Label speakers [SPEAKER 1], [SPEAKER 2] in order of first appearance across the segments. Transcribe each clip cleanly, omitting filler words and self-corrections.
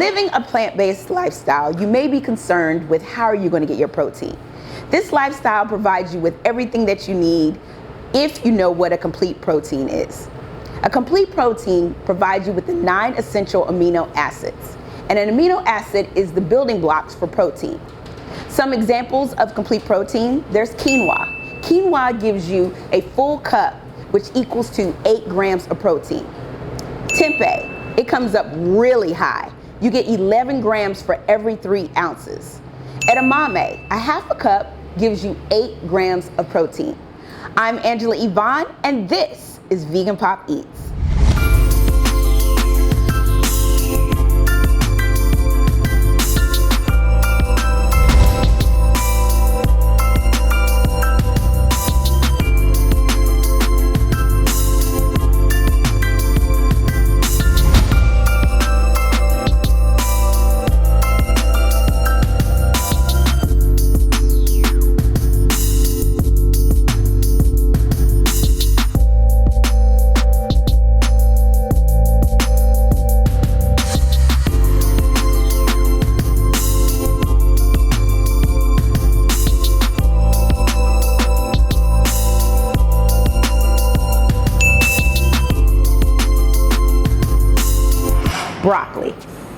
[SPEAKER 1] Living a plant-based lifestyle, you may be concerned with how are you going to get your protein. This lifestyle provides you with everything that you need if you know what a complete protein is. A complete protein provides you with the 9 essential amino acids. And an amino acid is the building blocks for protein. Some examples of complete protein, there's quinoa. Quinoa gives you a full cup, which equals to 8 grams of protein. Tempeh, it comes up really high. You get 11 grams for every 3 ounces. Edamame, a half a cup gives you 8 grams of protein. I'm Angela Yvonne, and this is Vegan Pop Eats. Broccoli.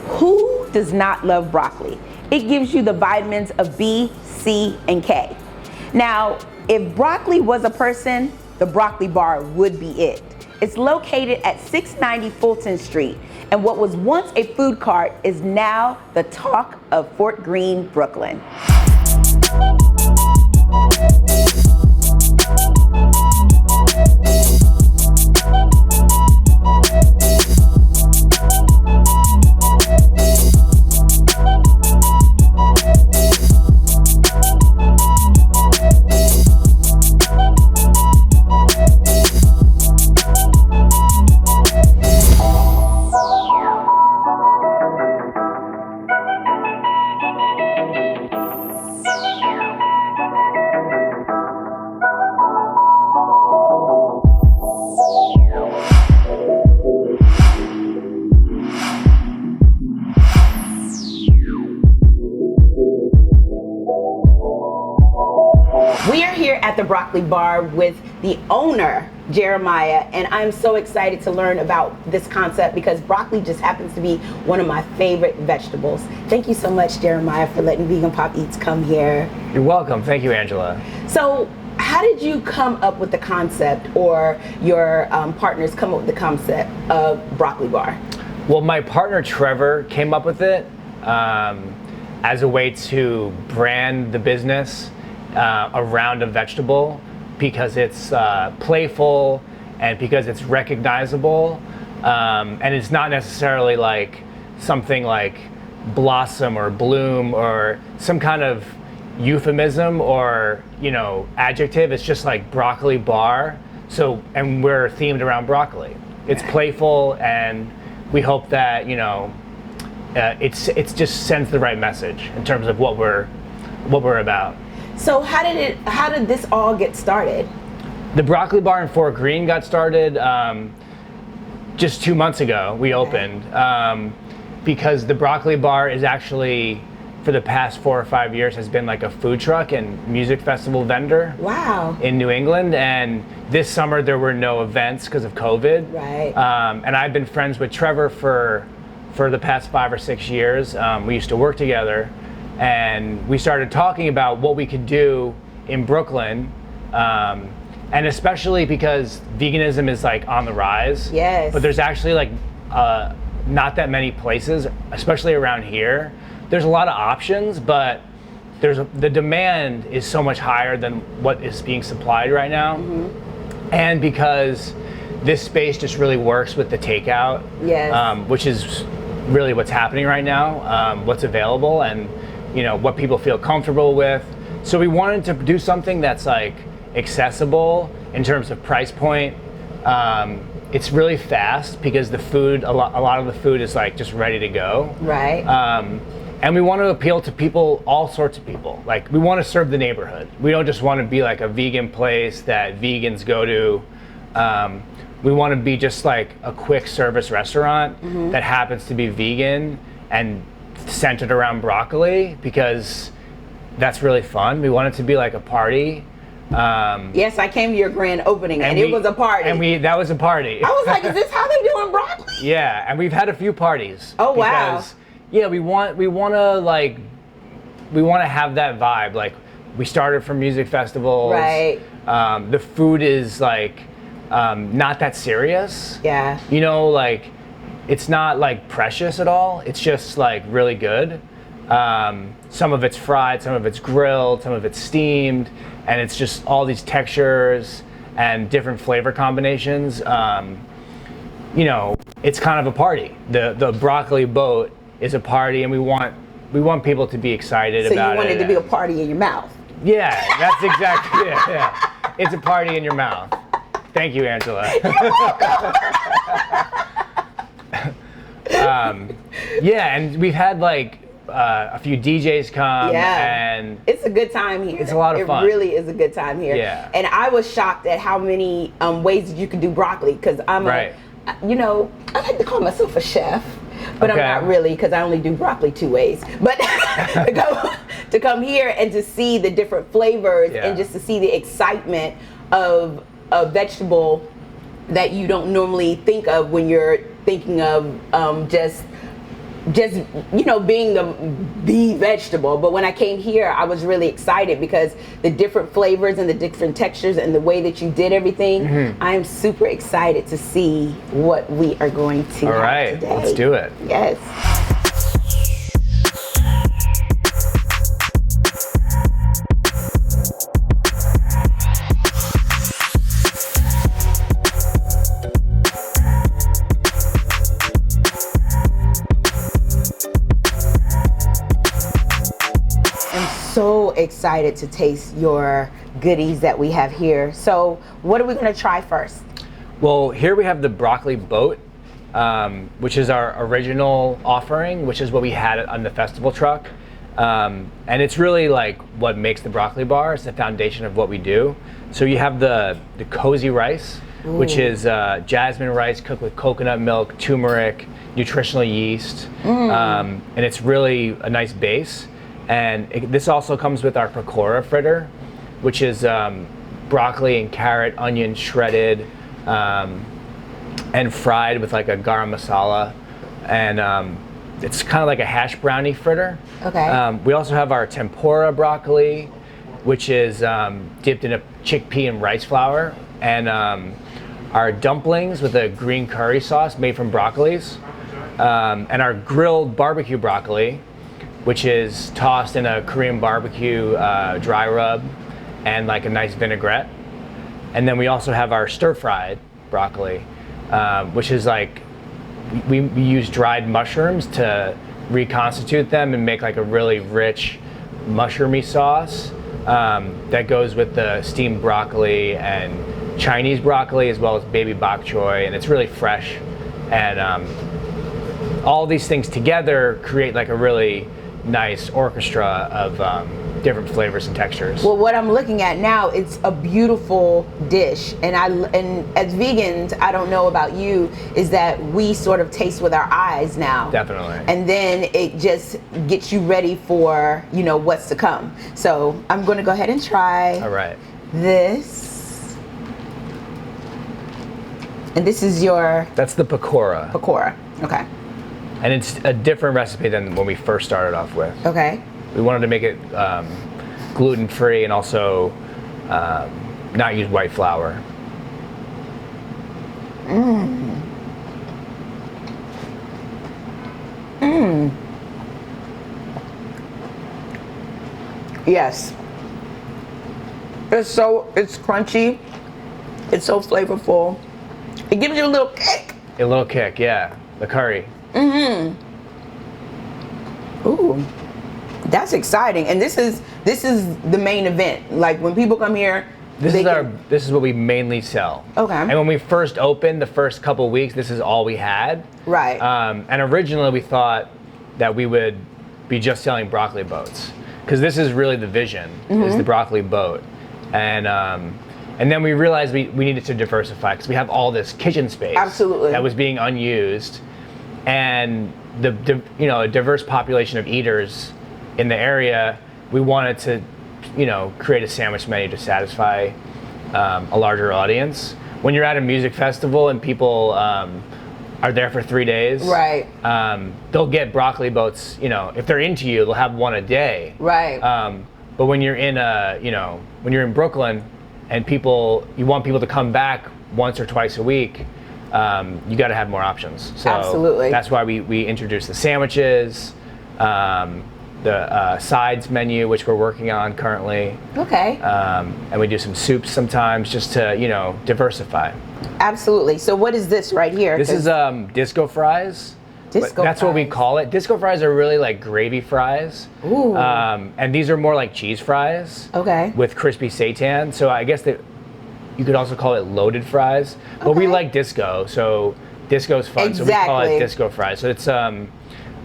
[SPEAKER 1] Who does not love broccoli? It gives you the vitamins of B, C, and K. Now, if broccoli was a person, the broccoli bar would be it. It's located at 690 Fulton Street, and what was once a food cart is now the talk of Fort Greene, Brooklyn. We are here at the Broccoli Bar with the owner, Jeremiah, and I'm so excited to learn about this concept because broccoli just happens to be one of my favorite vegetables. Thank you so much, Jeremiah, for letting Vegan Pop Eats come here.
[SPEAKER 2] You're welcome. Thank you, Angela.
[SPEAKER 1] So, how did you come up with the concept, or your partners come up with the concept of Broccoli Bar?
[SPEAKER 2] Well, my partner, Trevor, came up with it as a way to brand the business around a vegetable because it's playful and because it's recognizable, and it's not necessarily like something like blossom or bloom or some kind of euphemism or adjective. It's just like broccoli bar. So, and we're themed around broccoli. It's playful, and we hope that it's just sends the right message in terms of what we're about.
[SPEAKER 1] So how did this all get started?
[SPEAKER 2] The Broccoli Bar in Fort Greene got started just 2 months ago. We opened because the Broccoli Bar is actually, for the past 4 or 5 years, has been like a food truck and music festival vendor.
[SPEAKER 1] Wow. In
[SPEAKER 2] New England, and this summer there were no events because of COVID.
[SPEAKER 1] Right.
[SPEAKER 2] And I've been friends with Trevor for the past 5 or 6 years. We used to work together. And we started talking about what we could do in Brooklyn, and especially because veganism is like on the rise.
[SPEAKER 1] Yes.
[SPEAKER 2] But there's actually like not that many places, especially around here. There's a lot of options, but the demand is so much higher than what is being supplied right now. Mm-hmm. And because this space just really works with the takeout,
[SPEAKER 1] yes.
[SPEAKER 2] Which is really what's happening right now, what's available, and what people feel comfortable with. So we wanted to do something that's like accessible in terms of price point. It's really fast because the food, a lot of the food is like just ready to go.
[SPEAKER 1] Right.
[SPEAKER 2] And we want to appeal to people, all sorts of people. Like, we want to serve the neighborhood. We don't just want to be like a vegan place that vegans go to. We want to be just like a quick service restaurant that happens to be vegan and centered around broccoli because that's really fun. We want it to be like a party.
[SPEAKER 1] Yes, I came to your grand opening and it was a party.
[SPEAKER 2] And that was a party.
[SPEAKER 1] I was like, is this how they doing broccoli?
[SPEAKER 2] Yeah, and we've had a few parties.
[SPEAKER 1] Oh wow.
[SPEAKER 2] Because, yeah, we want to have that vibe. Like, we started from music festivals.
[SPEAKER 1] Right.
[SPEAKER 2] The food is like not that serious.
[SPEAKER 1] Yeah.
[SPEAKER 2] You know, like, it's not like precious at all. It's just like really good. Some of it's fried, some of it's grilled, some of it's steamed, and it's just all these textures and different flavor combinations. You know, it's kind of a party. The broccoli boat is a party, and we want people to be excited about it.
[SPEAKER 1] So you want it to be a party in your mouth.
[SPEAKER 2] Yeah, that's exactly it. Yeah. It's a party in your mouth. Thank you, Angela. Yeah, and we've had like a few DJs come, and
[SPEAKER 1] it's a good time here.
[SPEAKER 2] It's a lot of fun.
[SPEAKER 1] It really is a good time here.
[SPEAKER 2] Yeah.
[SPEAKER 1] And I was shocked at how many ways that you can do broccoli, because I'm I like to call myself a chef, but I'm not really, because I only do broccoli 2 ways. But to come here and to see the different flavors and just to see the excitement of a vegetable that you don't normally think of when you're thinking of just being the vegetable. But when I came here, I was really excited because the different flavors and the different textures and the way that you did everything, I am super excited to see what we are going to have today.
[SPEAKER 2] Let's do it.
[SPEAKER 1] Yes. So excited to taste your goodies that we have here. So what are we going to try first?
[SPEAKER 2] Well, here we have the broccoli boat, which is our original offering, which is what we had on the festival truck. And it's really like what makes the broccoli bar. It's the foundation of what we do. So you have the cozy rice, which is jasmine rice cooked with coconut milk, turmeric, nutritional yeast, and it's really a nice base. And this also comes with our pakora fritter, which is broccoli and carrot, onion shredded, and fried with like a garam masala. And it's kind of like a hash brownie fritter.
[SPEAKER 1] Okay.
[SPEAKER 2] We also have our tempura broccoli, which is dipped in a chickpea and rice flour. And our dumplings with a green curry sauce made from broccolis. And our grilled barbecue broccoli, which is tossed in a Korean barbecue dry rub and like a nice vinaigrette. And then we also have our stir-fried broccoli, which is like, we use dried mushrooms to reconstitute them and make like a really rich mushroomy sauce that goes with the steamed broccoli and Chinese broccoli, as well as baby bok choy, and it's really fresh. And all these things together create like a really nice orchestra of different flavors and textures.
[SPEAKER 1] Well, what I'm looking at now, it's a beautiful dish, and as vegans, I don't know about you, is that we sort of taste with our eyes now.
[SPEAKER 2] Definitely.
[SPEAKER 1] And then it just gets you ready for what's to come. So I'm going to go ahead and try.
[SPEAKER 2] All right.
[SPEAKER 1] This, and this is your.
[SPEAKER 2] That's the pakora.
[SPEAKER 1] Pakora. Okay.
[SPEAKER 2] And it's a different recipe than when we first started off with.
[SPEAKER 1] Okay.
[SPEAKER 2] We wanted to make it gluten-free and also not use white flour. Yes. It's crunchy. It's so flavorful. It gives you a little kick. A little kick, yeah. The curry.
[SPEAKER 1] Ooh, that's exciting. And this is the main event. Like when people come here,
[SPEAKER 2] this is what we mainly sell.
[SPEAKER 1] Okay.
[SPEAKER 2] And when we first opened, the first couple weeks, this is all we had.
[SPEAKER 1] Right.
[SPEAKER 2] And originally we thought that we would be just selling broccoli boats, because this is really the vision, is the broccoli boat. And then we realized we needed to diversify, because we have all this kitchen space.
[SPEAKER 1] Absolutely.
[SPEAKER 2] That was being unused. And a diverse population of eaters in the area, we wanted to, create a sandwich menu to satisfy a larger audience. When you're at a music festival and people are there for 3 days,
[SPEAKER 1] right?
[SPEAKER 2] They'll get broccoli boats. If they're into you, they'll have one a day,
[SPEAKER 1] right?
[SPEAKER 2] But when you're in when you're in Brooklyn, and you want people to come back once or twice a week, you got to have more options. So
[SPEAKER 1] absolutely,
[SPEAKER 2] that's why we introduced the sandwiches, the sides menu, which we're working on currently.
[SPEAKER 1] Okay.
[SPEAKER 2] And we do some soups sometimes, just to diversify.
[SPEAKER 1] Absolutely. So what is this right here?
[SPEAKER 2] This is disco fries. That's
[SPEAKER 1] fries.
[SPEAKER 2] what we call it. Disco fries are really like gravy fries.
[SPEAKER 1] Ooh.
[SPEAKER 2] And these are more like cheese fries.
[SPEAKER 1] Okay.
[SPEAKER 2] With crispy seitan. So I guess that you could also call it loaded fries. But we like disco, so disco's fun.
[SPEAKER 1] Exactly.
[SPEAKER 2] So we call it disco fries. So it's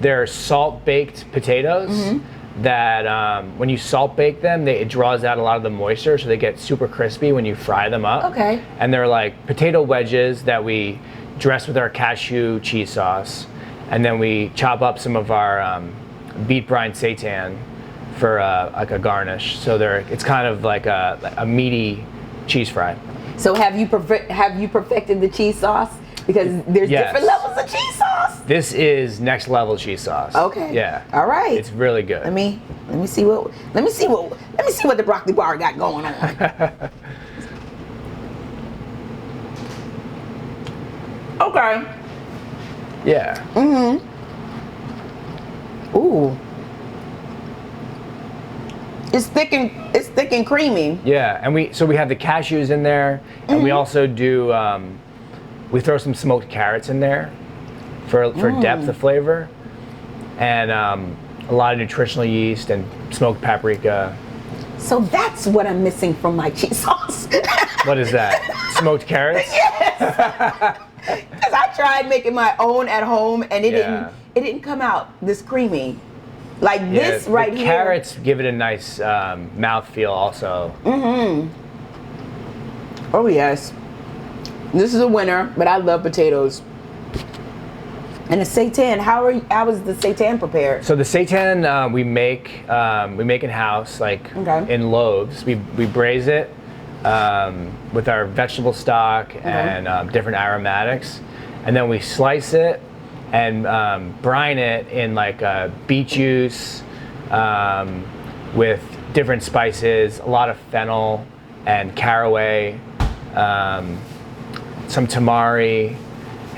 [SPEAKER 2] they're salt baked potatoes that when you salt bake them, it draws out a lot of the moisture, so they get super crispy when you fry them up.
[SPEAKER 1] Okay.
[SPEAKER 2] And they're like potato wedges that we dress with our cashew cheese sauce. And then we chop up some of our beet brine seitan for like a garnish. So it's kind of like a meaty cheese fry.
[SPEAKER 1] So have you perfected the cheese sauce? Because there's different levels of cheese sauce.
[SPEAKER 2] This is next level cheese sauce. Okay. Yeah.
[SPEAKER 1] All right.
[SPEAKER 2] It's really good.
[SPEAKER 1] Let me see what the broccoli bar got going on. Okay.
[SPEAKER 2] Yeah.
[SPEAKER 1] Ooh. It's thick and creamy.
[SPEAKER 2] Yeah, and we have the cashews in there, and we also do we throw some smoked carrots in there for depth of flavor, and a lot of nutritional yeast and smoked paprika.
[SPEAKER 1] So that's what I'm missing from my cheese sauce.
[SPEAKER 2] What is that? Smoked carrots?
[SPEAKER 1] Yes. Because I tried making my own at home, and it didn't come out this creamy. Like this right here.
[SPEAKER 2] Carrots give it a nice mouthfeel also.
[SPEAKER 1] Oh yes. This is a winner, but I love potatoes. And the seitan, how is the seitan prepared?
[SPEAKER 2] So the seitan we make in house, like in loaves. We braise it with our vegetable stock and different aromatics, and then we slice it and brine it in like beet juice with different spices, a lot of fennel and caraway, some tamari,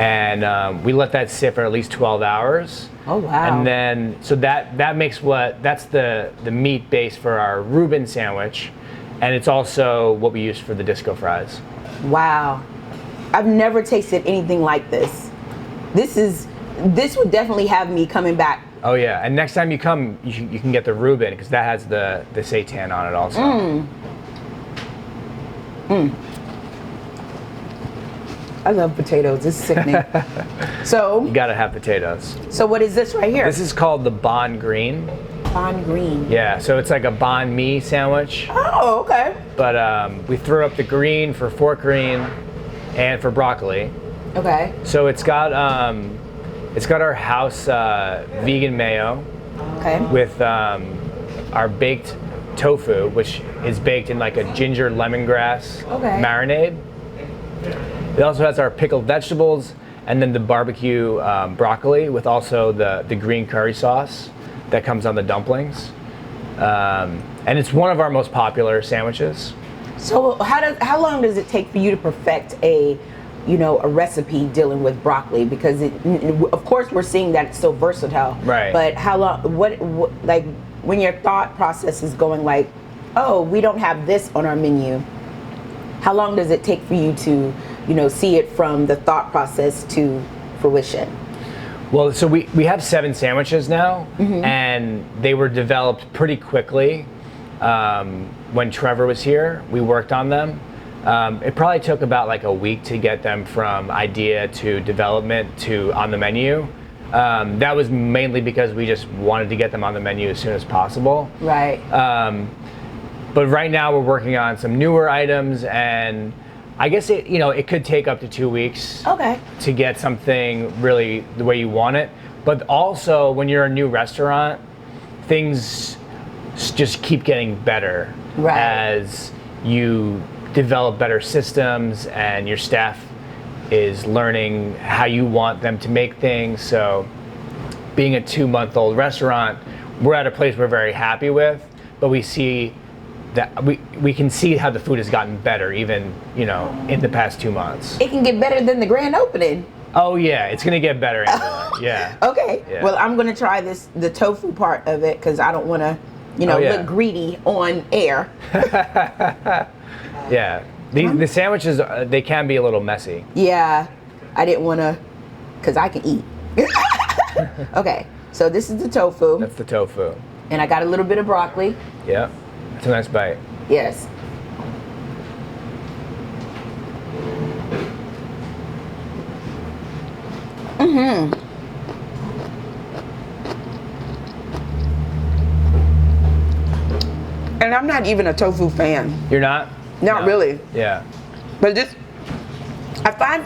[SPEAKER 2] and we let that sit for at least 12 hours.
[SPEAKER 1] Oh wow!
[SPEAKER 2] And then so that makes that's the meat base for our Reuben sandwich, and it's also what we use for the disco fries.
[SPEAKER 1] Wow, I've never tasted anything like this. This would definitely have me coming back.
[SPEAKER 2] Oh yeah, and next time you come, you can get the Reuben because that has the seitan on it also.
[SPEAKER 1] I love potatoes. It's sickening. So
[SPEAKER 2] you gotta have potatoes.
[SPEAKER 1] So what is this right here?
[SPEAKER 2] This is called the banh green.
[SPEAKER 1] Banh green.
[SPEAKER 2] Yeah, so it's like a banh mi sandwich.
[SPEAKER 1] Oh, okay.
[SPEAKER 2] But we threw up the green for fork green and for broccoli.
[SPEAKER 1] Okay.
[SPEAKER 2] So it's got our house vegan mayo.
[SPEAKER 1] Okay.
[SPEAKER 2] With our baked tofu, which is baked in like a ginger lemongrass marinade. It also has our pickled vegetables and then the barbecue broccoli with also the green curry sauce that comes on the dumplings. And it's one of our most popular sandwiches.
[SPEAKER 1] So how long does it take for you to perfect a recipe dealing with broccoli? Because of course we're seeing that it's so versatile. Right. But how long, what like when your thought process is going like, oh, we don't have this on our menu, how long does it take for you to see it from the thought process to fruition?
[SPEAKER 2] Well, so we have 7 sandwiches now, and they were developed pretty quickly. When Trevor was here, we worked on them. It probably took about like a week to get them from idea to development to on the menu. That was mainly because we just wanted to get them on the menu as soon as possible. Right. But right now we're working on some newer items, and I guess it could take up to 2 weeks to get something really the way you want it. But also, when you're a new restaurant, things just keep getting better as you develop better systems and your staff is learning how you want them to make things. So being a 2-month-old restaurant, we're at a place we're very happy with, but we see that we can see how the food has gotten better even, you know, in the past 2 months.
[SPEAKER 1] It can get better than the grand opening.
[SPEAKER 2] Oh yeah, it's gonna get better, Angela. Yeah.
[SPEAKER 1] Okay.
[SPEAKER 2] Yeah.
[SPEAKER 1] Well, I'm gonna try the tofu part of it because I don't want to, you know, look greedy on air.
[SPEAKER 2] Yeah. The sandwiches, they can be a little messy.
[SPEAKER 1] Yeah. I didn't want to, because I can eat. Okay. So this is the tofu.
[SPEAKER 2] That's the tofu.
[SPEAKER 1] And I got a little bit of broccoli.
[SPEAKER 2] Yeah. It's a nice bite.
[SPEAKER 1] Yes. And I'm not even a tofu fan.
[SPEAKER 2] You're not?
[SPEAKER 1] Not really.
[SPEAKER 2] Yeah.
[SPEAKER 1] But this, I find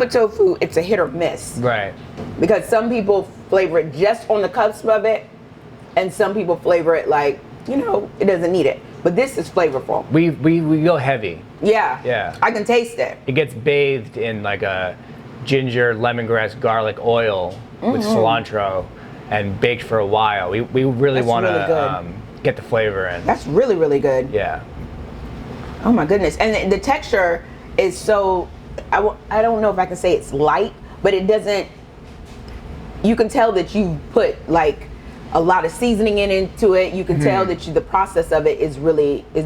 [SPEAKER 1] with tofu, it's a hit or miss.
[SPEAKER 2] Right.
[SPEAKER 1] Because some people flavor it just on the cusp of it, and some people flavor it like, you know, it doesn't need it. But this is flavorful.
[SPEAKER 2] We go heavy.
[SPEAKER 1] Yeah.
[SPEAKER 2] Yeah.
[SPEAKER 1] I can taste it.
[SPEAKER 2] It gets bathed in like a ginger, lemongrass, garlic oil with cilantro and baked for a while. We really want to get the flavor in.
[SPEAKER 1] That's really, really good.
[SPEAKER 2] Yeah.
[SPEAKER 1] Oh my goodness. And the texture is so, I don't know if I can say it's light, but it doesn't, you can tell that you put like a lot of seasoning into it. You can tell that the process of it is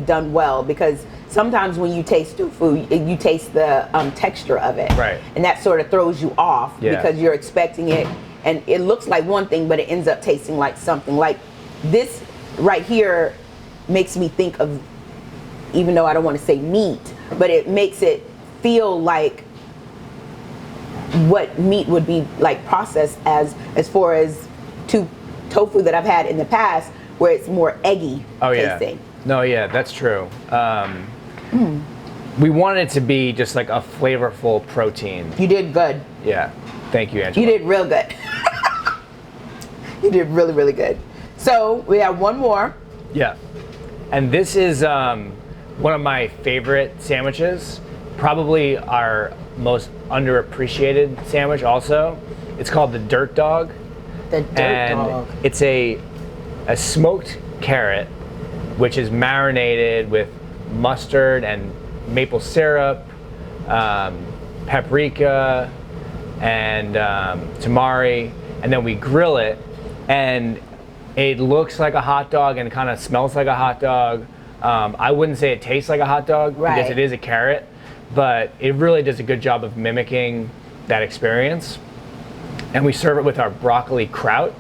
[SPEAKER 1] done well, because sometimes when you taste tofu, you taste the texture of it.
[SPEAKER 2] Right.
[SPEAKER 1] And that sort of throws you off because you're expecting it and it looks like one thing, but it ends up tasting like something. Like this right here makes me think of, even though I don't want to say meat, but it makes it feel like what meat would be like processed as far as tofu that I've had in the past, where it's more eggy tasting.
[SPEAKER 2] No, yeah, that's true. We wanted it to be just like a flavorful protein.
[SPEAKER 1] You did good.
[SPEAKER 2] Yeah. Thank you, Angela.
[SPEAKER 1] You did real good. You did really, really good. So we have one more.
[SPEAKER 2] Yeah. And this is one of my favorite sandwiches, probably our most underappreciated sandwich also. It's called the Dirt Dog.
[SPEAKER 1] The Dirt Dog.
[SPEAKER 2] It's a smoked carrot, which is marinated with mustard and maple syrup, paprika, and tamari, and then we grill it, and it looks like a hot dog and kind of smells like a hot dog. I wouldn't say it tastes like a hot dog because it is a carrot, but it really does a good job of mimicking that experience. And we serve it with our broccoli kraut,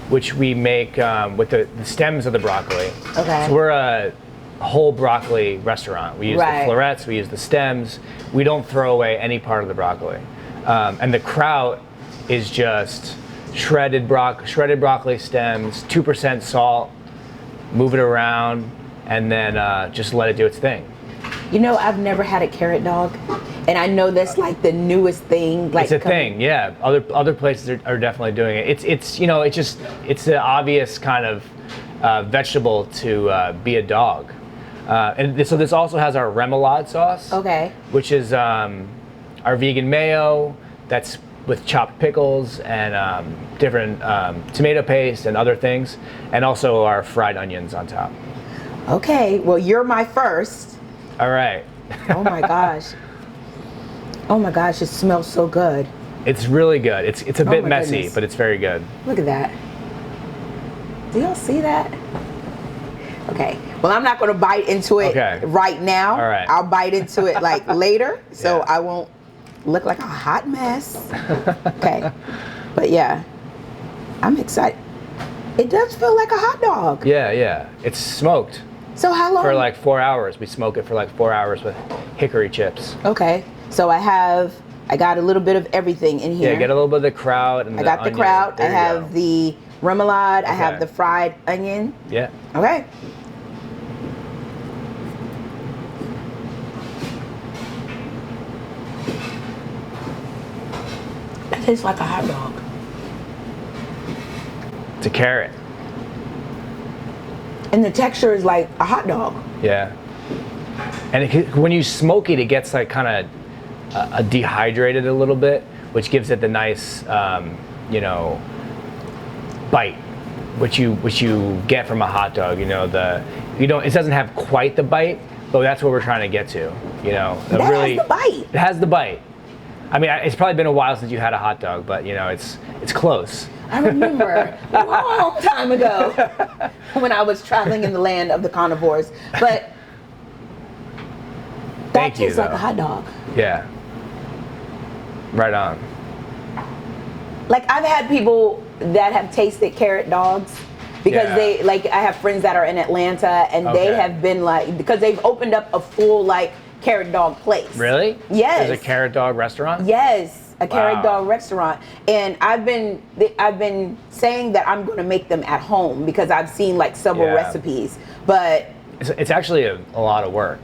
[SPEAKER 2] which we make with the stems of the broccoli.
[SPEAKER 1] Okay.
[SPEAKER 2] So we're a whole broccoli restaurant. We use the florets, we use the stems. We don't throw away any part of the broccoli. And the kraut is just shredded broccoli stems, 2% salt, move it around, and then just let it do its thing.
[SPEAKER 1] You know, I've never had a carrot dog, and I know that's like the newest thing. Like,
[SPEAKER 2] it's a thing, yeah. Other places are definitely doing it. It's you know, it's the obvious kind of vegetable to be a dog. So this also has our remoulade sauce.
[SPEAKER 1] Okay.
[SPEAKER 2] Which is our vegan mayo that's with chopped pickles and different tomato paste and other things, and also our fried onions on top.
[SPEAKER 1] Okay, well, you're my first.
[SPEAKER 2] All right.
[SPEAKER 1] Oh my gosh. Oh my gosh, it smells so good.
[SPEAKER 2] It's really good. It's a bit messy,
[SPEAKER 1] goodness.
[SPEAKER 2] but it's very good.
[SPEAKER 1] Look at that. Do y'all see that? Okay. Well, I'm not going to bite into it right now.
[SPEAKER 2] All right.
[SPEAKER 1] I'll bite into it like later, so I won't look like a hot mess. Okay. But yeah, I'm excited. It does feel like a hot dog.
[SPEAKER 2] Yeah, yeah. It's smoked.
[SPEAKER 1] So how long?
[SPEAKER 2] For like 4 hours. We smoke it for like 4 hours with hickory chips.
[SPEAKER 1] Okay. So I got a little bit of everything in here.
[SPEAKER 2] Yeah, get a little bit of the kraut and
[SPEAKER 1] I got the kraut. I have the remoulade. I have the fried onion.
[SPEAKER 2] Yeah.
[SPEAKER 1] Okay. It tastes like a hot dog.
[SPEAKER 2] It's a carrot.
[SPEAKER 1] And the texture is like a hot dog.
[SPEAKER 2] Yeah. And when you smoke it, it gets like kind of dehydrated a little bit, which gives it the nice, you know, bite, which you get from a hot dog. You know, it doesn't have quite the bite, but that's what we're trying to get to. You know,
[SPEAKER 1] It has the bite.
[SPEAKER 2] It has the bite. I mean, it's probably been a while since you had a hot dog, but you know, it's close.
[SPEAKER 1] I remember a long time ago when I was traveling in the land of the carnivores, but that tastes like a hot dog.
[SPEAKER 2] Yeah. Right on.
[SPEAKER 1] Like I've had people that have tasted carrot dogs because they like I have friends that are in Atlanta and they have been like because they've opened up a full like carrot dog place.
[SPEAKER 2] Really?
[SPEAKER 1] Yes.
[SPEAKER 2] There's a carrot dog restaurant?
[SPEAKER 1] Yes, a carrot dog restaurant. And I've been saying that I'm going to make them at home because I've seen like several recipes. But
[SPEAKER 2] it's actually a lot of work.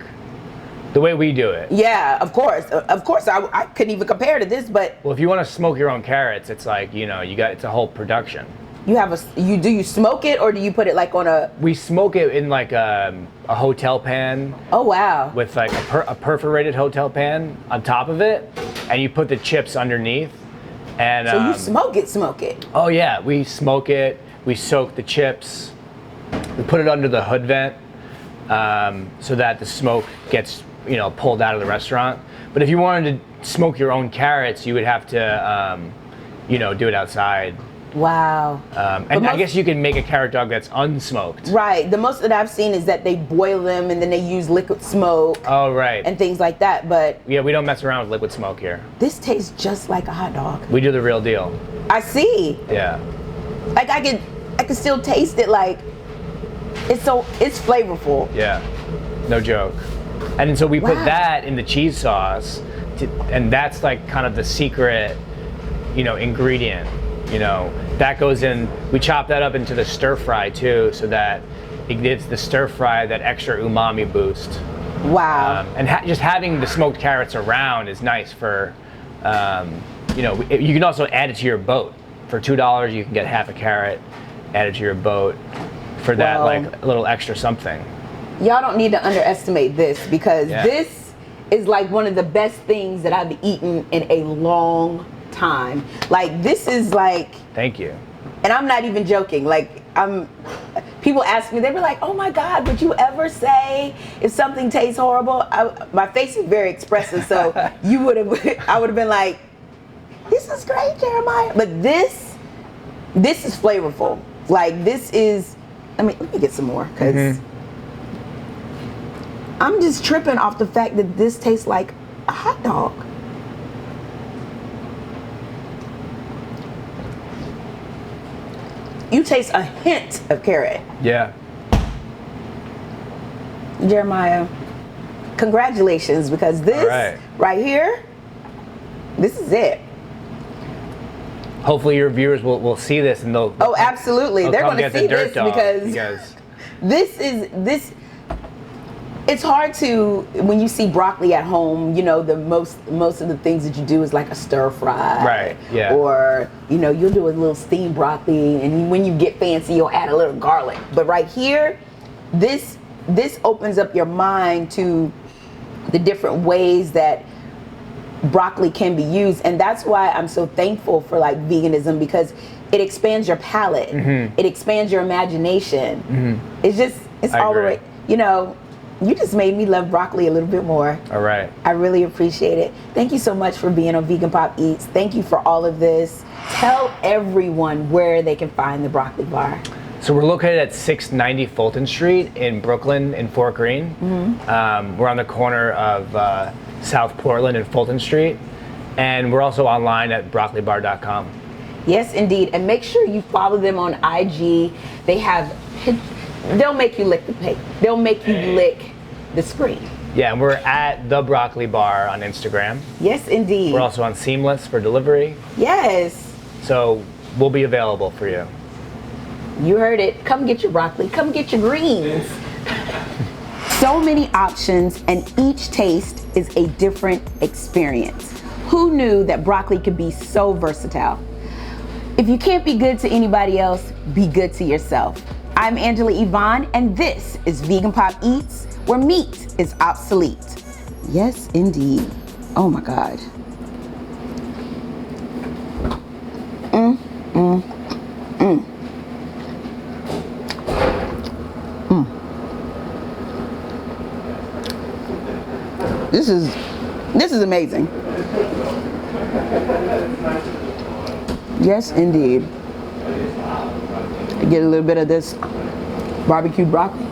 [SPEAKER 2] The way we do it.
[SPEAKER 1] Yeah, of course. I couldn't even compare to this, but
[SPEAKER 2] well, if you want to smoke your own carrots, it's like, you know, it's a whole production.
[SPEAKER 1] Do you smoke it or do you put it like on a?
[SPEAKER 2] We smoke it in like a hotel pan.
[SPEAKER 1] Oh wow!
[SPEAKER 2] With like a perforated hotel pan on top of it, and you put the chips underneath. And
[SPEAKER 1] so you smoke it.
[SPEAKER 2] Oh yeah, we smoke it. We soak the chips. We put it under the hood vent so that the smoke gets pulled out of the restaurant. But if you wanted to smoke your own carrots, you would have to do it outside.
[SPEAKER 1] Wow.
[SPEAKER 2] And I guess you can make a carrot dog that's unsmoked.
[SPEAKER 1] Right. The most that I've seen is that they boil them and then they use liquid smoke.
[SPEAKER 2] Oh, right.
[SPEAKER 1] And things like that. But
[SPEAKER 2] yeah, we don't mess around with liquid smoke here.
[SPEAKER 1] This tastes just like a hot dog.
[SPEAKER 2] We do the real deal.
[SPEAKER 1] I see.
[SPEAKER 2] Yeah.
[SPEAKER 1] Like I can still taste it. Like it's flavorful.
[SPEAKER 2] Yeah. No joke. And so we put that in the cheese sauce, and that's like kind of the secret, ingredient. That goes in, we chop that up into the stir fry too, so that it gives the stir fry that extra umami boost.
[SPEAKER 1] Wow.
[SPEAKER 2] And just having the smoked carrots around is nice for, you can also add it to your boat. For $2, you can get half a carrot added to your boat for that like a little extra something.
[SPEAKER 1] Y'all don't need to underestimate this because this is like one of the best things that I've eaten in a long time. Like this is like.
[SPEAKER 2] Thank you.
[SPEAKER 1] And I'm not even joking. Like people ask me, they were like, "Oh my God, would you ever say if something tastes horrible?" My face is very expressive, so I would have been like, "This is great, Jeremiah." But this is flavorful. Like this is. Let me get some more because I'm just tripping off the fact that this tastes like a hot dog. You taste a hint of carrot.
[SPEAKER 2] Yeah.
[SPEAKER 1] Jeremiah, congratulations, because this right here, this is it.
[SPEAKER 2] Hopefully your viewers will see this and they'll.
[SPEAKER 1] Oh, absolutely. They're going to see this because
[SPEAKER 2] this.
[SPEAKER 1] It's hard to, when you see broccoli at home, the most of the things that you do is like a stir fry.
[SPEAKER 2] Right, yeah.
[SPEAKER 1] Or, you'll do a little steamed broccoli, and when you get fancy, you'll add a little garlic. But right here, this opens up your mind to the different ways that broccoli can be used. And that's why I'm so thankful for like veganism, because it expands your palate. It expands your imagination. It's all the way, you just made me love broccoli a little bit more.
[SPEAKER 2] All right.
[SPEAKER 1] I really appreciate it. Thank you so much for being on Vegan Pop Eats. Thank you for all of this. Tell everyone where they can find the broccoli bar.
[SPEAKER 2] So we're located at 690 Fulton Street in Brooklyn in Fort Greene. We're on the corner of South Portland and Fulton Street. And we're also online at broccolibar.com.
[SPEAKER 1] Yes, indeed. And make sure you follow them on IG. They'll make you lick the pig. They'll make you lick the screen.
[SPEAKER 2] Yeah, and we're at The Broccoli Bar on Instagram.
[SPEAKER 1] Yes, indeed.
[SPEAKER 2] We're also on Seamless for delivery.
[SPEAKER 1] Yes.
[SPEAKER 2] So we'll be available for you.
[SPEAKER 1] You heard it. Come get your broccoli. Come get your greens. So many options, and each taste is a different experience. Who knew that broccoli could be so versatile? If you can't be good to anybody else, be good to yourself. I'm Angela Yvonne, and this is Vegan Pop Eats, where meat is obsolete. Yes, indeed. Oh my God. This is amazing. Yes, indeed. Get a little bit of this barbecue broccoli.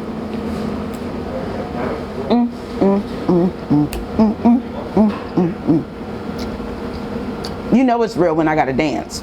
[SPEAKER 1] You know it's real when I gotta dance.